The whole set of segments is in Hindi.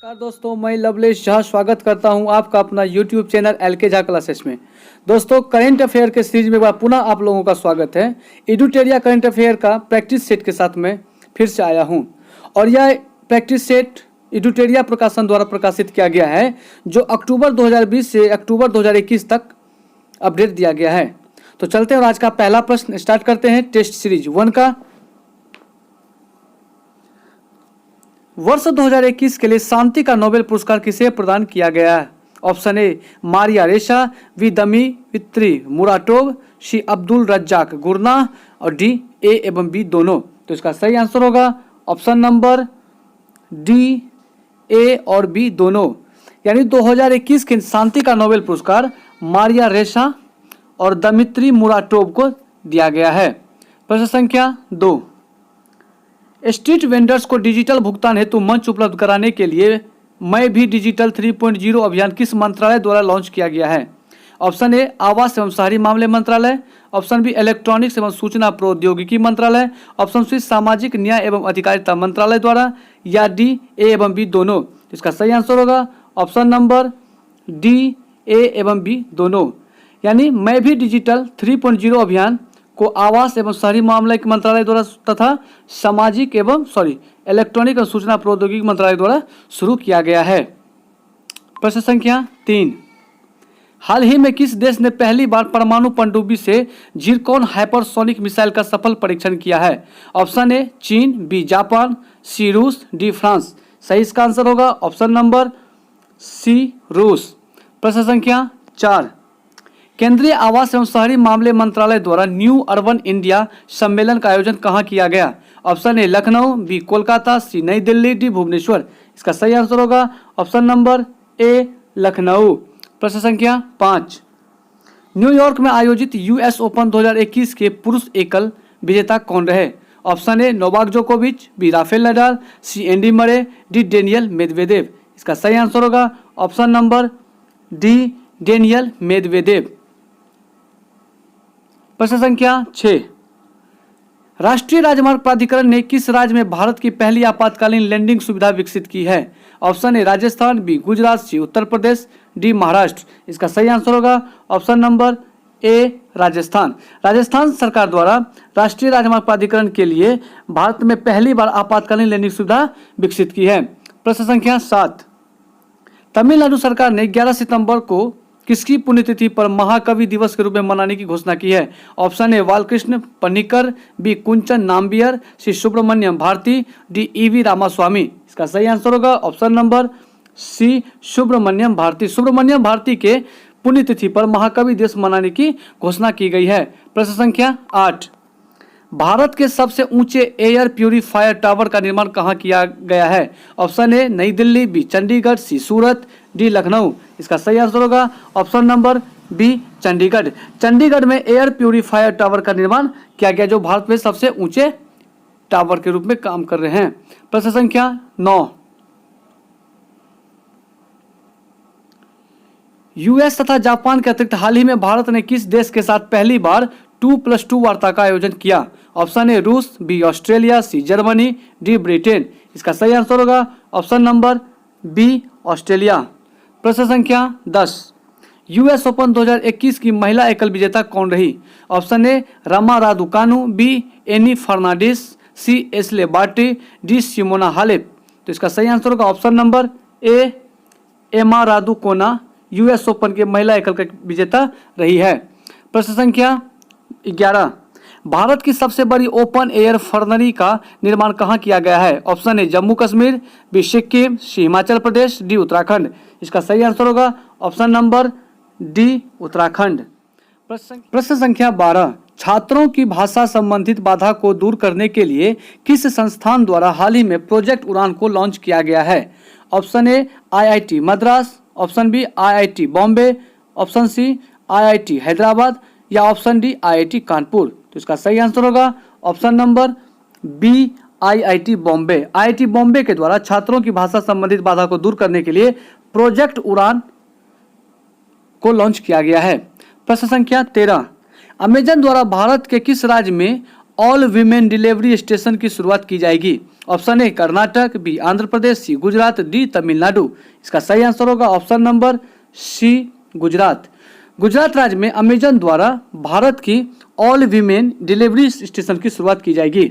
नमस्कार दोस्तों, मैं लवलेश झा स्वागत करता हूं आपका अपना YouTube channel LK Jha classes में। दोस्तों, करंट अफेयर के सीरीज में एक बार पुनः आप लोगों का स्वागत है। एडुटेरिया करंट अफेयर का प्रैक्टिस सेट के साथ में फिर से आया हूं और यह प्रैक्टिस सेट एडुटेरिया प्रकाशन द्वारा प्रकाशित किया गया है, जो अक्टूबर 2020 से अक्टूबर 2021 तक अपडेट दिया गया है। तो चलते हैं और आज का पहला प्रश्न स्टार्ट करते हैं टेस्ट सीरीज 1 का। वर्ष 2021 के लिए शांति का नोबेल पुरस्कार किसे प्रदान किया गया है? ऑप्शन ए मारिया रेशा, बी दमित्री मुराटोव, सी अब्दुल रज्जाक गुरनाह और डी ए एवं बी दोनों। तो इसका सही आंसर होगा ऑप्शन नंबर डी, ए और बी दोनों। यानी 2021 के शांति का नोबेल पुरस्कार मारिया रेशा और दमित्री मुराटोव को दिया गया है। प्रश्न संख्या 2, स्ट्रीट वेंडर्स को डिजिटल भुगतान हेतु मंच उपलब्ध कराने के लिए मैं भी डिजिटल 3.0 अभियान किस मंत्रालय द्वारा लॉन्च किया गया है? ऑप्शन ए आवास एवं शहरी मामले मंत्रालय, ऑप्शन बी इलेक्ट्रॉनिक्स एवं सूचना प्रौद्योगिकी मंत्रालय, ऑप्शन सी सामाजिक न्याय एवं अधिकारिता मंत्रालय द्वारा, या डी ए एवं बी दोनों। इसका सही आंसर होगा ऑप्शन नंबर डी, ए एवं बी दोनों। यानी मैं भी डिजिटल 3.0 अभियान को आवास एवं शहरी मामले के मंत्रालय द्वारा तथा सामाजिक एवं इलेक्ट्रॉनिक और सूचना प्रौद्योगिकी मंत्रालय द्वारा शुरू किया गया है। प्रश्न संख्या 3, हाल ही में किस देश ने पहली बार परमाणु पनडुब्बी से जिरकॉन हाइपरसोनिक मिसाइल का सफल परीक्षण किया है? ऑप्शन ए चीन, बी जापान, सी रूस, डी फ्रांस। सही इसका आंसर होगा ऑप्शन नंबर सी रूस। प्रश्न संख्या 4, केंद्रीय आवास एवं शहरी मामले मंत्रालय द्वारा न्यू अर्बन इंडिया सम्मेलन का आयोजन कहाँ किया गया? Option A Lucknow, B Kolkata, C New Delhi, D Bhubaneswar. इसका सही आंसर होगा ऑप्शन नंबर ए लखनऊ। प्रश्न संख्या 5, न्यूयॉर्क में आयोजित यूएस ओपन 2021 के पुरुष एकल विजेता कौन रहे? ऑप्शन ए नोवाक जोकोविच, B Rafael Nadal, C Andy Murray, D Daniil Medvedev. इसका सही आंसर होगा option number D, Daniil Medvedev. प्रश्न संख्या 6, राष्ट्रीय राजमार्ग प्राधिकरण ने किस राज्य में भारत की पहली आपातकालीन लैंडिंग सुविधा विकसित की है? Option A Rajasthan, B Gujarat, C Uttar Pradesh, D Maharashtra. इसका सही आंसर होगा option number A Rajasthan. Rajasthan सरकार द्वारा राष्ट्रीय राजमार्ग प्राधिकरण के लिए भारत में पहली बार आपातकालीन लैंडिंग सुविधा विकसित की है। प्रश्न संख्या 7, तमिलनाडु सरकार ने 11 सितंबर को किसकी पुण्यतिथि पर महाकवि दिवस के रूप में मनाने की घोषणा की है? Option A Balakrishna Panicker, B Kunchan Nambiar, C Subramania Bharati, D EV Ramaswamy. इसका सही आंसर होगा option number C Subramania Bharati. Subramania Bharati के पुण्यतिथि पर महाकवि दिवस मनाने की घोषणा की गई है। प्रश्न संख्या 8, भारत के सबसे ऊंचे एयर प्यूरिफायर टावर का निर्माण कहाँ किया गया है? ऑप्शन ए नई Delhi, B Chandigarh, C Surat, D Lucknow. इसका सही आंसर होगा option number B Chandigarh. Chandigarh में एयर प्यूरिफायर टावर का निर्माण किया गया, जो भारत में सबसे ऊंचे टावर के रूप में काम कर रहे हैं। प्रश्न संख्या 9, यूएस तथा जापान के अतिरिक्त हाल ही में भारत ने किस देश के साथ पहली बार 2+2 वार्ता का आयोजन किया? ऑप्शन ए रूस, B Australia, C Germany, D Britain. इसका सही आंसर होगा ऑप्शन नंबर बी ऑस्ट्रेलिया। प्रश्न संख्या 10, यूएस ओपन 2021 की महिला एकल विजेता कौन रही? Option A Emma Raducanu, B Annie Fernandez, C Ashleigh Barty, D Simona Halep. तो इसका सही आंसर होगा ऑप्शन नंबर ए एमा रादुकोना यूएस ओपन के महिला एकल का विजेता रही है। प्रश्न संख्या 11, भारत की सबसे बड़ी ओपन एयर फर्नरी का निर्माण कहाँ किया गया है? Option A Jammu Kashmir, B Sikkim, C Himachal Pradesh, D Uttarakhand. इसका सही आंसर होगा ऑप्शन नंबर डी उत्तराखंड। प्रश्न संख्या 12, छात्रों की भाषा संबंधित बाधा को दूर करने के लिए किस संस्थान द्वारा हाल ही में प्रोजेक्ट उड़ान को लॉन्च किया गया है? Option A IIT Madras, option B IIT Bombay, option C IIT Hyderabad, या ऑप्शन डी आईआईटी कानपुर। तो इसका सही आंसर होगा option number B IIT Bombay. IIT Bombay के द्वारा छात्रों की भाषा संबंधित बाधा को दूर करने के लिए प्रोजेक्ट उड़ान को लॉन्च किया गया है। प्रश्न संख्या 13, अमेजन द्वारा भारत के किस राज्य में ऑल वीमेन डिलीवरी स्टेशन की शुरुआत की जाएगी? Option A Karnataka, B Andhra Pradesh, C Gujarat, D Tamil Nadu. इसका सही आंसर होगा option number C Gujarat. Gujarat राज्य में अमेजन द्वारा भारत की ऑल वीमेन डिलीवरी स्टेशन की शुरुआत की जाएगी।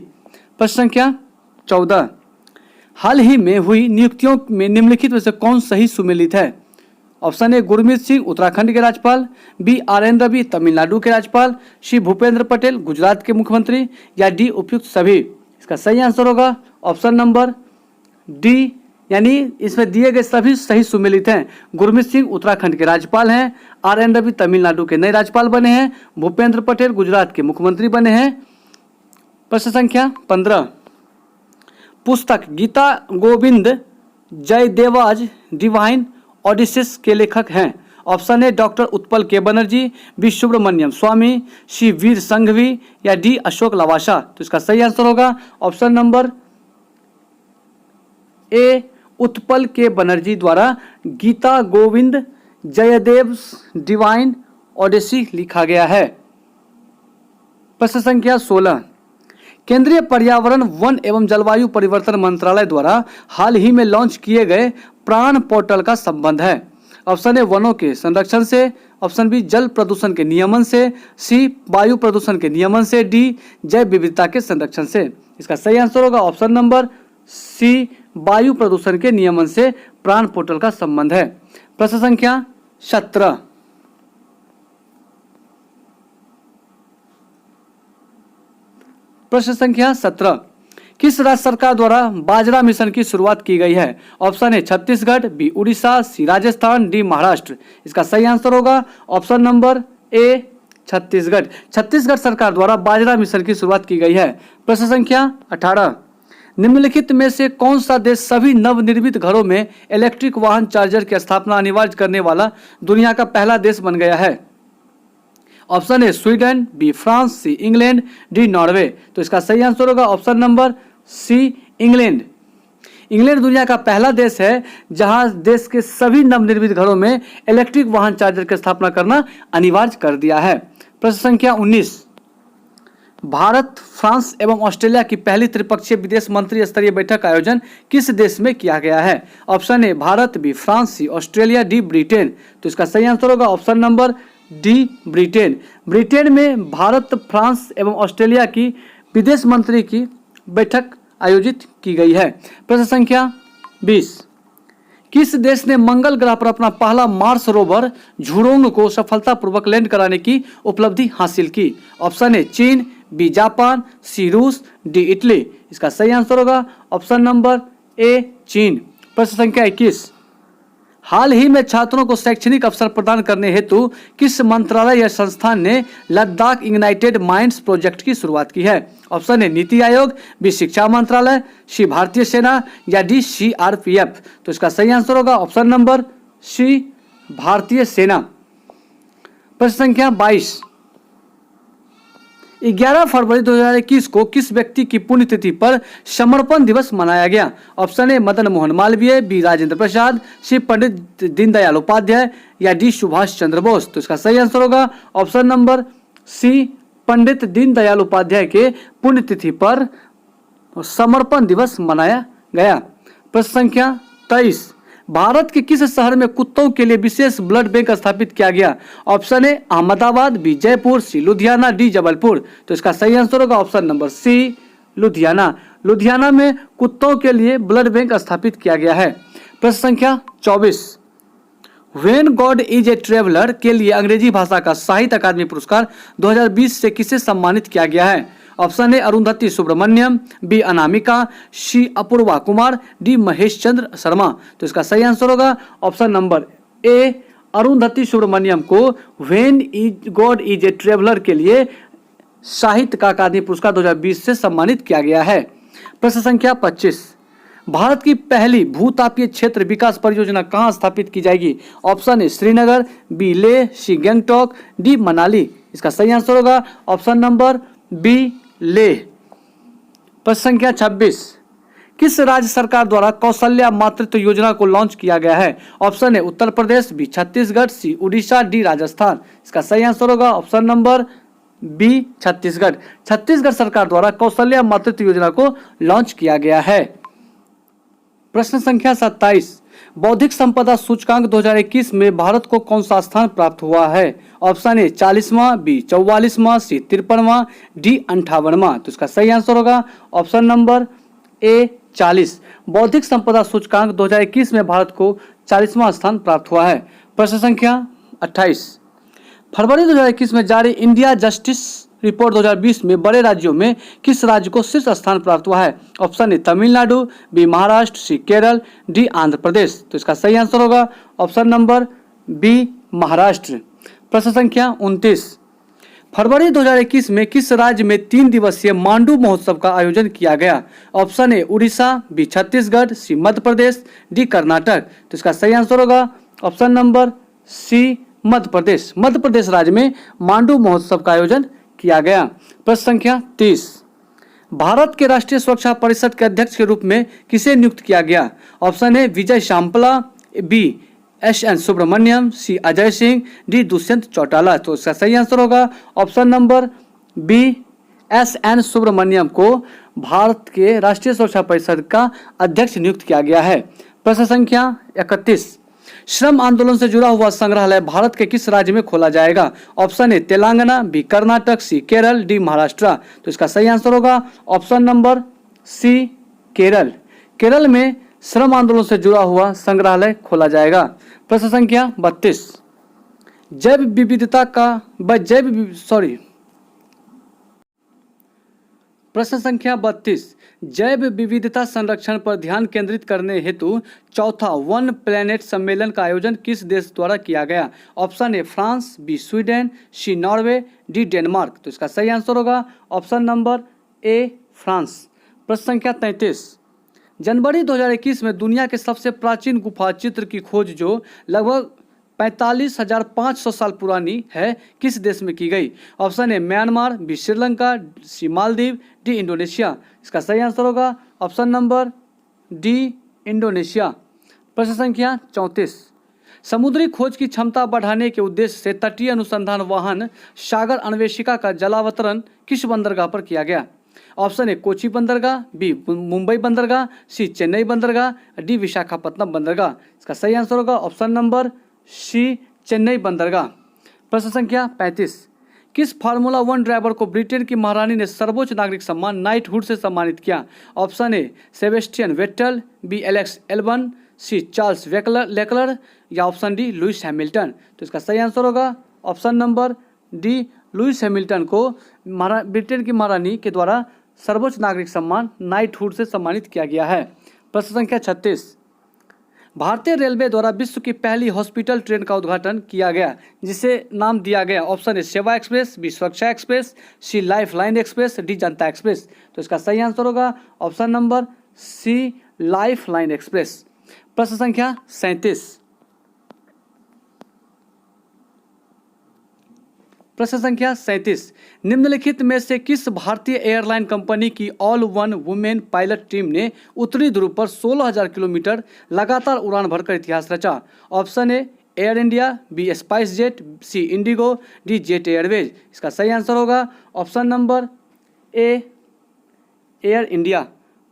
प्रश्न संख्या 14, हाल ही में हुई नियुक्तियों में निम्नलिखित में से कौन सही सुमेलित है? ऑप्शन ए गुरमीत सिंह उत्तराखंड के राज्यपाल, B R N Ravi Tamil Nadu के राज्यपाल, सी भूपेंद्र पटेल गुजरात के मुख्यमंत्री, या डी उपयुक्त सभी। इसका सही आंसर होगा ऑप्शन नंबर डी, यानी इसमें दिए गए सभी सही सुमेलित हैं। गुरमीत सिंह उत्तराखंड के राज्यपाल हैं, आर एन रवि तमिलनाडु के नए राज्यपाल बने हैं, भूपेंद्र पटेल गुजरात के मुख्यमंत्री बने हैं। प्रश्न संख्या 15, पुस्तक गीता गोविंद जयदेवाज डिवाइन ओडिसिस के लेखक हैं? ऑप्शन ए डॉक्टर उत्पल के बनर्जी, बी सुब्रमण्यम स्वामी, सी वीर संघवी, या डी अशोक लवासा। तो इसका सही आंसर होगा ऑप्शन नंबर ए उत्पल के बनर्जी द्वारा गीता गोविंद जयदेव डिवाइन ओडिसी लिखा गया है। प्रश्न संख्या 16, केंद्रीय पर्यावरण वन एवं जलवायु परिवर्तन मंत्रालय द्वारा हाल ही में लॉन्च किए गए प्राण पोर्टल का संबंध है? ऑप्शन ए वनों के संरक्षण से, ऑप्शन बी जल प्रदूषण के नियमन से, सी वायु प्रदूषण के नियमन से, डी जैव विविधता के संरक्षण से। इसका सही आंसर होगा ऑप्शन नंबर सी, वायु प्रदूषण के नियमन से प्राण पोर्टल का संबंध है। प्रश्न संख्या 17, प्रश्न संख्या 17, किस राज्य सरकार द्वारा बाजरा मिशन की शुरुआत की गई है? Option A Chhattisgarh, B Orissa, C Rajasthan, D Maharashtra. इसका सही आंसर होगा option number A Chhattisgarh. Chhattisgarh सरकार द्वारा बाजरा मिशन की शुरुआत की गई है। प्रश्न संख्या 18, निम्नलिखित में से कौन सा देश सभी नवनिर्मित घरों में इलेक्ट्रिक वाहन चार्जर की स्थापना अनिवार्य करने वाला दुनिया का पहला देश बन गया है? Option A Sweden, B France, C England, D Norway. तो इसका सही आंसर होगा option number C England. England दुनिया का पहला देश है जहां देश के सभी नवनिर्मित घरों में इलेक्ट्रिक वाहन चार्जर की स्थापना करना अनिवार्य कर दिया है। प्रश्न संख्या 19, भारत, फ्रांस एवं ऑस्ट्रेलिया की पहली त्रिपक्षीय विदेश मंत्री स्तरीय बैठक का आयोजन किस देश में किया गया है? Option A Bharat, B France, C Australia, D Britain. तो इसका सही आंसर होगा option number D Britain. Britain में भारत, फ्रांस एवं ऑस्ट्रेलिया की विदेश मंत्री की बैठक आयोजित की गई है। प्रश्न संख्या 20, किस देश ने मंगल ग्रह पर अपना पहला मार्स रोवर झुरोंग को सफलतापूर्वक लैंड कराने की उपलब्धि हासिल की? ऑप्शन ए चीन, बी जापान, सी रूस, डी इटली। इसका सही आंसर होगा ऑप्शन नंबर ए चीन। प्रश्न संख्या 21, हाल ही में छात्रों को शैक्षणिक अवसर प्रदान करने हेतु किस मंत्रालय या संस्थान ने लद्दाख इग्नाइटेड माइंड्स प्रोजेक्ट की शुरुआत की है? ऑप्शन ए नीति आयोग, बी शिक्षा मंत्रालय, सी भारतीय सेना, या डी CRPF। तो इसका सही आंसर होगा ऑप्शन नंबर सी भारतीय सेना। प्रश्न संख्या 22, 11 फरवरी 2021 को किस व्यक्ति की पुण्यतिथि पर समर्पण दिवस मनाया गया? Option A Madan Mohan Malaviya, B Rajendra Prasad, C Pandit Deendayal Upadhyay, या डी सुभाष चंद्र बोस। तो इसका सही आंसर होगा ऑप्शन नंबर सी पंडित दीनदयाल उपाध्याय के पुण्यतिथि पर समर्पण दिवस मनाया गया। प्रश्न संख्या 23, भारत के किस शहर में कुत्तों के लिए विशेष ब्लड बैंक स्थापित किया गया? Option A Ahmedabad, B Jaipur, C Ludhiana, D Jabalpur. तो इसका सही आंसर होगा option number C Ludhiana. Ludhiana में कुत्तों के लिए ब्लड बैंक स्थापित किया गया है। प्रश्न संख्या 24, when God is a traveller के लिए अंग्रेजी भाषा का साहित्य अकादमी पुरस्कार 2020 से किसे सम्मानित किया गया है? Option A Arundhati Subramaniam, B Anamika, C Apurva Kumar, D Mahesh Chandra Sharma. तो इसका सही आंसर होगा option number A Arundhati Subramaniam को when is God is a traveller के लिए साहित्य का अकादमी पुरस्कार 2020 से सम्मानित किया गया है। प्रश्न संख्या 25, भारत की पहली भूतापीय क्षेत्र विकास परियोजना कहां स्थापित की जाएगी? Option A Srinagar, B Leh, C Gangtok, D Manali. इसका सही आंसर होगा ऑप्शन नंबर बी लेह। प्रश्न संख्या 26, किस राज्य सरकार द्वारा कौशल्या मातृत्व योजना को लॉन्च किया गया है? Option A Uttar Pradesh, B Chhattisgarh, C Orissa, D Rajasthan. इसका सही आंसर होगा option number B Chhattisgarh. Chhattisgarh सरकार द्वारा कौशल्या मातृत्व योजना को लॉन्च किया गया है। प्रश्न संख्या 27, बौद्धिक संपदा सूचकांक 2021 में भारत को कौन सा स्थान प्राप्त हुआ है? ऑप्शन ए 40वां, बी 44वां, सी 53वां, डी 58वां। तो इसका सही आंसर होगा ऑप्शन नंबर ए 40। बौद्धिक संपदा सूचकांक 2021 में भारत को 40वां स्थान प्राप्त हुआ है। प्रश्न संख्या 28, फरवरी 2021 में जारी इंडिया जस्टिस रिपोर्ट 2020 में बड़े राज्यों में किस राज्य को शीर्ष स्थान प्राप्त हुआ है? Option A Tamil Nadu, B Maharashtra, C Kerala, D Andhra Pradesh. तो इसका सही आंसर होगा ऑप्शन नंबर बी महाराष्ट्र। प्रश्न संख्या 29, फरवरी 2021 में किस राज्य में 3 दिवसीय मांडू महोत्सव का आयोजन किया गया? Option A Orissa, B Chhattisgarh, C Madhya Pradesh, D Karnataka. तो इसका सही आंसर होगा ऑप्शन नंबर सी मध्य प्रदेश। मध्य प्रदेश राज्य में मांडू महोत्सव का आयोजन किया गया। प्रश्न संख्या 30, भारत के राष्ट्रीय सुरक्षा परिषद के अध्यक्ष के रूप में किसे नियुक्त किया गया? Option A Vijay Sampla, B S N. Subramanyam, C Ajay Singh, D Dushyant Chautala. तो इसका सही आंसर होगा option number B S N. Subramanyam को भारत के राष्ट्रीय सुरक्षा परिषद का अध्यक्ष नियुक्त किया गया है। प्रश्न संख्या 31, श्रम आंदोलन से जुड़ा हुआ संग्रहालय भारत के किस राज्य में खोला जाएगा? Option A Telangana, B Karnataka, C Kerala, D Maharashtra. तो इसका सही आंसर होगा option number C Kerala. Kerala में श्रम आंदोलन से जुड़ा हुआ संग्रहालय खोला जाएगा। प्रश्न संख्या 32, प्रश्न संख्या 32, जैव विविधता संरक्षण पर ध्यान केंद्रित करने हेतु चौथा वन प्लैनेट सम्मेलन का आयोजन किस देश द्वारा किया गया? Option A France, B Sweden, C Norway, D Denmark. तो इसका सही आंसर होगा ऑप्शन नंबर ए फ्रांस। प्रश्न संख्या 33, जनवरी 2021 में दुनिया के सबसे प्राचीन गुफा चित्र की खोज जो लगभग 45,500 साल पुरानी है किस देश में की गई? Option A Myanmar, B Sri Lanka, C Maldives, D Indonesia. इसका सही आंसर होगा ऑप्शन नंबर डी इंडोनेशिया। प्रश्न संख्या 34, समुद्री खोज की क्षमता बढ़ाने के उद्देश्य से तटीय अनुसंधान वाहन सागर अन्वेषिका का जलावतरण किस बंदरगाह पर किया गया? ऑप्शन ए कोची बंदरगाह, बी मुंबई बंदरगाह, सी चेन्नई बंदरगाह, डी विशाखापत्तनम बंदरगाह। इसका सही आंसर होगा ऑप्शन नंबर सी चेन्नई बंदरगाह। प्रश्न संख्या 35, किस फार्मूला 1 ड्राइवर को ब्रिटेन की महारानी ने सर्वोच्च नागरिक सम्मान नाइटहुड से सम्मानित किया? Option A Sebastian Vettel, B Alex Albon, C Charles Leclerc, या ऑप्शन डी लुइस हैमिल्टन। तो इसका सही आंसर होगा option number D Lewis Hamilton को ब्रिटेन की महारानी के द्वारा सर्वोच्च नागरिक सम्मान नाइटहुड से सम्मानित किया गया है। प्रश्न संख्या 36, भारतीय रेलवे द्वारा विश्व की पहली हॉस्पिटल ट्रेन का उद्घाटन किया गया जिसे नाम दिया गया? Option A Seva express, B Suraksha express, C life line express, D Janata express. तो इसका सही आंसर होगा option number C life line express. प्रश्न संख्या 37, प्रश्न संख्या 37, निम्नलिखित में से किस भारतीय एयरलाइन कंपनी की all one women pilot team ने उत्तरी ध्रुव पर 16,000 किलोमीटर लगातार उड़ान भरकर इतिहास रचा? Option A Air India, B SpiceJet, C IndiGo, D Jet Airways. इसका सही आंसर होगा option number A Air India.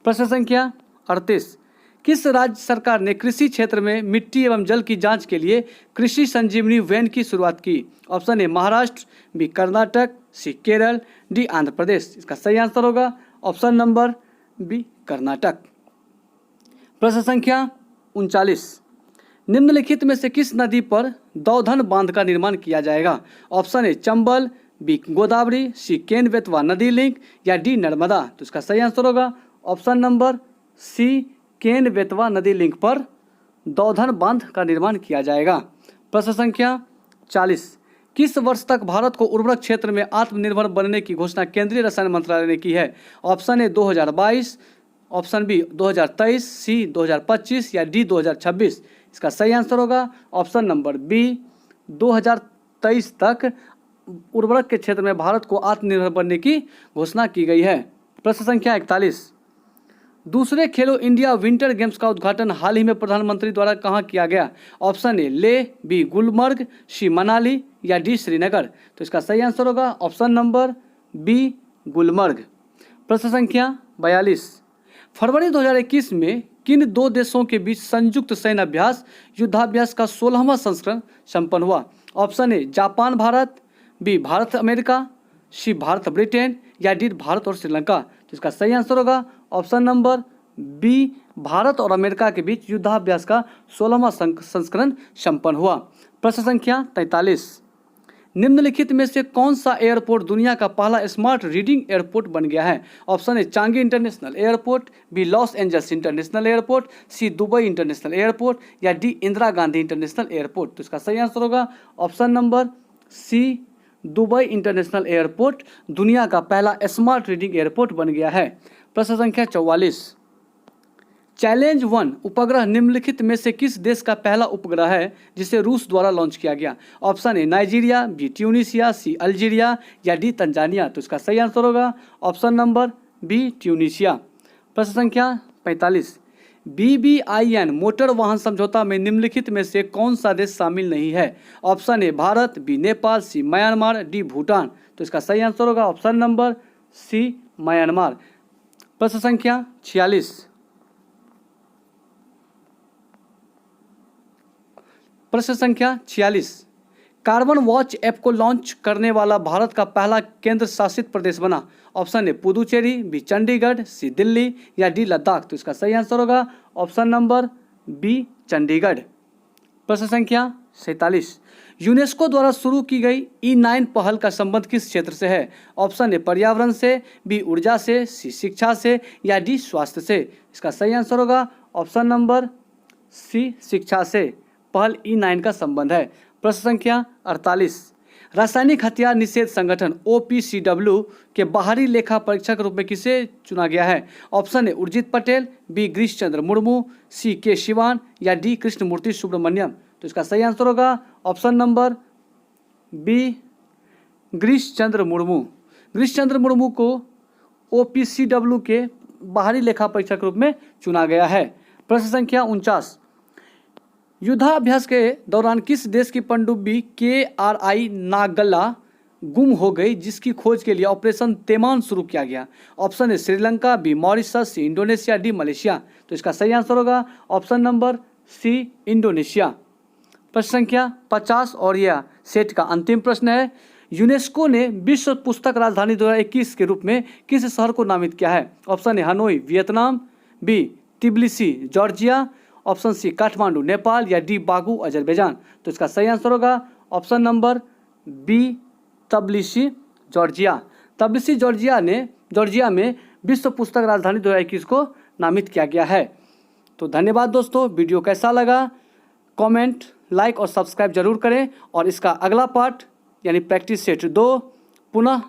प्रश्न संख्या 38, किस राज्य सरकार ने कृषि क्षेत्र में मिट्टी एवं जल की जांच के लिए कृषि संजीवनी वैन की शुरुआत की? Option A Maharashtra, B Karnataka, C Kerala, D Andhra Pradesh. इसका सही आंसर होगा ऑप्शन नंबर बी कर्नाटक। प्रश्न संख्या 39, निम्नलिखित में से किस नदी पर दौधन बांध का निर्माण किया जाएगा? Option A Chambal, B Godavari, C Ken Betwa नदी लिंक, या डी नर्मदा। तो इसका सही आंसर होगा ऑप्शन नंबर सी केन बेतवा नदी लिंक पर दौधन बांध का निर्माण किया जाएगा। प्रश्न संख्या 40, किस वर्ष तक भारत को उर्वरक क्षेत्र में आत्मनिर्भर बनने की घोषणा केंद्रीय रसायन मंत्रालय ने की है? ऑप्शन ए 2022, ऑप्शन बी 2023, सी 2025, या डी 2026। इसका सही आंसर होगा ऑप्शन नंबर बी 2023 तक उर्वरक के क्षेत्र में भारत को आत्मनिर्भर बनने की घोषणा की गई है। प्रश्न संख्या 41, दूसरे खेलो इंडिया विंटर गेम्स का उद्घाटन हाल ही में प्रधानमंत्री द्वारा कहाँ किया गया? Option A Leh, B Gulmarg, C Manali या डी श्रीनगर। तो इसका सही आंसर होगा ऑप्शन नंबर बी गुलमर्ग। प्रश्न संख्या 42। फरवरी 2021 में किन दो देशों के बीच संयुक्त सैन्य अभ्यास युद्धाभ्यास का 16वां संस्करण संपन्न हुआ? Option A Japan Bharat, B Bharat America, C Bharat Britain या डी भारत और श्रीलंका। तो इसका सही आंसर होगा ऑप्शन नंबर बी भारत और अमेरिका के बीच युद्धाभ्यास का 16वां संस्करण संपन्न हुआ। प्रश्न संख्या 43। निम्नलिखित में से कौन सा एयरपोर्ट दुनिया का पहला स्मार्ट रीडिंग एयरपोर्ट बन गया है? Option A Changi international airport, B Los Angeles international airport, C Dubai international airport या D Indira Gandhi international airport. तो इसका सही आंसर होगा option number C Dubai international airport दुनिया का पहला स्मार्ट रीडिंग एयरपोर्ट बन गया है। प्रश्न संख्या 44। चैलेंज 1 उपग्रह निम्नलिखित में से किस देश का पहला उपग्रह है जिसे रूस द्वारा लॉन्च किया गया? Option A Nigeria, B Tunisia, C Algeria या डी तंजानिया। तो इसका सही आंसर होगा ऑप्शन नंबर बी ट्यूनीशिया। प्रश्न संख्या 45। BBIN मोटर वाहन समझौता में निम्नलिखित में से कौन सा देश शामिल नहीं है? Option A Bharat, B Nepal, C Myanmar, D Bhutan. तो इसका सही आंसर होगा ऑप्शन नंबर सी म्यांमार। प्रश्न संख्या 46। प्रश्न संख्या 46। कार्बन वॉच ऐप को लॉन्च करने वाला भारत का पहला केंद्र शासित प्रदेश बना? Option A Puducherry, B Chandigarh, C Delhi या डी लद्दाख। तो इसका सही आंसर होगा ऑप्शन नंबर बी चंडीगढ़। प्रश्न संख्या 47। यूनेस्को द्वारा शुरू की गई E9 पहल का संबंध किस क्षेत्र से है? ऑप्शन ए पर्यावरण से, बी ऊर्जा से, सी शिक्षा से या डी स्वास्थ्य से। इसका सही आंसर होगा ऑप्शन नंबर सी शिक्षा से पहल E9 का संबंध है। प्रश्न संख्या 48। रासायनिक हथियार निषेध संगठन OPCW के बाहरी लेखा परीक्षक के रूप में किसे चुना गया है? Option A Urjit Patel, B Girish Chandra Murmu, C K Sivan या डी कृष्णमूर्ति सुब्रमण्यम। तो इसका सही आंसर होगा option number B Girish Chandra Murmu. Girish Chandra Murmu को OPCW के बाहरी लेखा परीक्षक के रूप में चुना गया है। प्रश्न संख्या 49। युद्धाभ्यास के दौरान किस देश की पनडुब्बी KRI नागला गुम हो गई जिसकी खोज के लिए ऑपरेशन तैमान शुरू किया गया? Option A Sri Lanka, B Mauritius, C Indonesia, D Malaysia. तो इसका सही आंसर होगा ऑप्शन नंबर सी इंडोनेशिया। प्रश्न संख्या 50 और यह सेट का अंतिम प्रश्न है। यूनेस्को ने विश्व पुस्तक राजधानी 2021 के रूप में किस शहर को नामित किया है? Option A Hanoi Vietnam, B Tbilisi Georgia, option C Kathmandu Nepal या डी बागू अजरबैजान। तो इसका सही आंसर होगा option number B Tbilisi Georgia. Tbilisi Georgia में विश्व पुस्तक राजधानी 2021 को नामित किया गया है। तो धन्यवाद दोस्तों। वीडियो कैसा लगा कमेंट, लाइक और सब्सक्राइब जरूर करें और इसका अगला पार्ट यानी प्रैक्टिस सेट 2 पुनः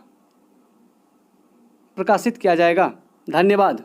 प्रकाशित किया जाएगा। धन्यवाद।